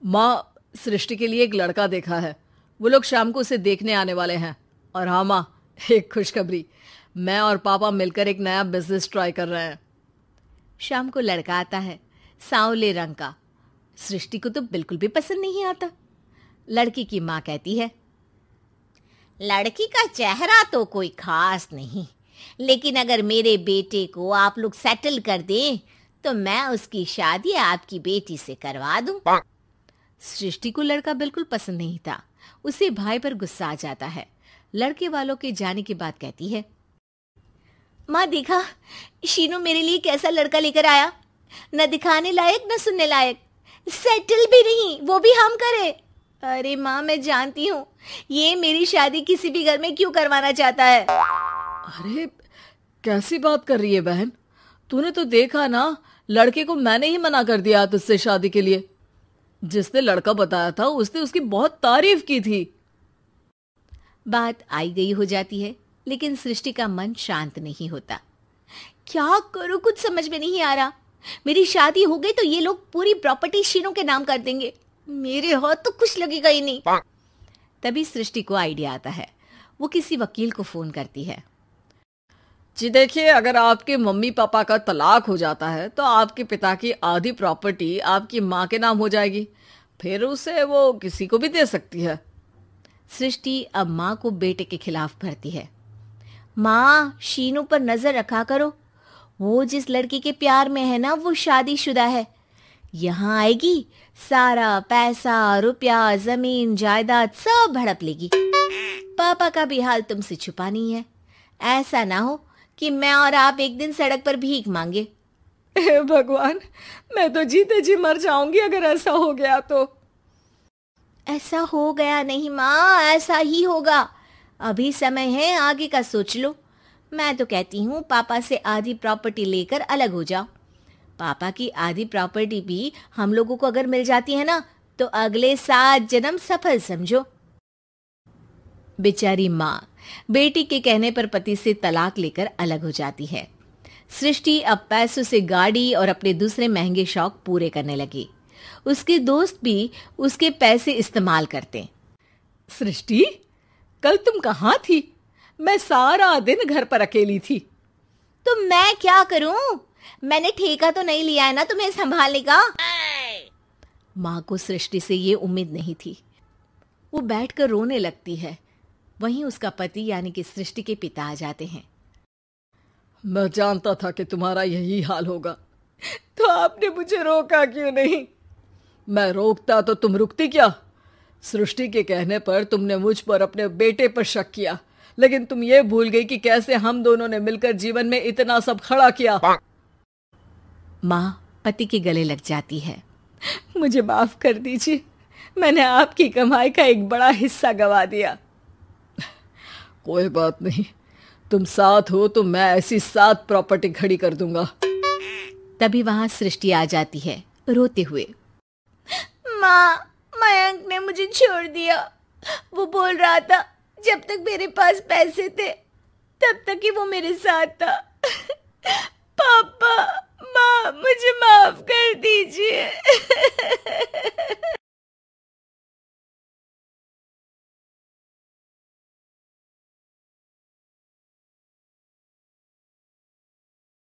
माँ, सृष्टि के लिए एक लड़का देखा है। वो लोग शाम को उसे देखने आने वाले हैं। और हाँ माँ, एक खुशखबरी, मैं और पापा मिलकर एक नया बिजनेस ट्राई कर रहे हैं। शाम को लड़का आता है, सांवले रंग का। सृष्टि को तो बिल्कुल भी पसंद नहीं आता। लड़की की माँ कहती है, लड़की का चेहरा तो कोई खास नहीं, लेकिन अगर मेरे बेटे को आप लोग सेटल कर दें तो मैं उसकी शादी आपकी बेटी से करवा दूं। सृष्टि को लड़का बिल्कुल पसंद नहीं था। उसे भाई पर गुस्सा आ जाता है। लड़के वालों के जाने के बाद कहती है, माँ देखा, शीनू मेरे लिए कैसा लड़का लेकर आया। न दिखाने लायक न सुनने लायक, सेटल भी नहीं, वो भी हम करे। अरे माँ, मैं जानती हूँ ये मेरी शादी किसी भी घर में क्यों करवाना चाहता है। अरे कैसी बात कर रही है बहन? तूने तो देखा ना, लड़के को मैंने ही मना कर दिया तुझसे शादी के लिए। जिसने लड़का बताया था उसने उसकी बहुत तारीफ की थी। बात आई गई हो जाती है, लेकिन सृष्टि का मन शांत नहीं होता। क्या करूं, कुछ समझ में नहीं आ रहा। मेरी शादी हो गई तो ये लोग पूरी प्रॉपर्टी शीनू के नाम कर देंगे। मेरे हाथ तो कुछ लगेगा ही नहीं। तभी सृष्टि को आइडिया आता है। वो किसी वकील को फोन करती है। जी देखिए, अगर आपके मम्मी पापा का तलाक हो जाता है तो आपके पिता की आधी प्रॉपर्टी आपकी माँ के नाम हो जाएगी। फिर उसे वो किसी को भी दे सकती है। सृष्टि अब माँ को बेटे के खिलाफ भरती है। माँ, शीनू पर नजर रखा करो। वो जिस लड़की के प्यार में है ना, वो शादीशुदा है। यहाँ आएगी, सारा पैसा, रुपया, जमीन, जायदाद सब हड़प लेगी। पापा का भी हाल तुमसे छुपा नहीं है। ऐसा ना हो कि मैं और आप एक दिन सड़क पर भीख मांगे। हे भगवान, मैं तो जीते जी मर जाऊंगी अगर ऐसा हो गया तो। ऐसा हो गया नहीं माँ, ऐसा ही होगा। अभी समय है, आगे का सोच लो। मैं तो कहती हूँ पापा से आधी प्रॉपर्टी लेकर अलग हो जाओ। पापा की आधी प्रॉपर्टी भी हम लोगों को अगर मिल जाती है ना, तो अगले 7 जन्म सफल समझो। बेचारी माँ बेटी के कहने पर पति से तलाक लेकर अलग हो जाती है। सृष्टि अब पैसों से गाड़ी और अपने दूसरे महंगे शौक पूरे करने लगी। उसके दोस्त भी उसके पैसे इस्तेमाल करते। सृष्टि, कल तुम कहाँ थी? मैं सारा दिन घर पर अकेली थी। तो मैं क्या करूं? मैंने ठेका तो नहीं लिया है ना तुम्हें संभालने का। माँ को सृष्टि से ये उम्मीद नहीं थी। वो बैठकर रोने लगती है। वहीं उसका पति यानी कि सृष्टि के पिता आ जाते हैं। मैं जानता था कि तुम्हारा यही हाल होगा, तो आपने मुझे रोका क्यों नहीं? मैं रोकता तो तुम रुकती क्या? सृष्टि के कहने पर तुमने मुझ पर अपने बेटे पर शक किया, लेकिन तुम ये भूल गई कि कैसे हम दोनों ने मिलकर जीवन में इतना सब खड़ा किया। माँ पति के गले लग जाती है। मुझे माफ कर दीजिए, मैंने आपकी कमाई का एक बड़ा हिस्सा गवा दिया। कोई बात नहीं, तुम साथ हो तो मैं ऐसी 7 प्रॉपर्टी खड़ी कर दूंगा। तभी वहां सृष्टि आ जाती है रोते हुए। माँ, मयंक ने मुझे छोड़ दिया। वो बोल रहा था जब तक मेरे पास पैसे थे तब तक ही वो मेरे साथ था।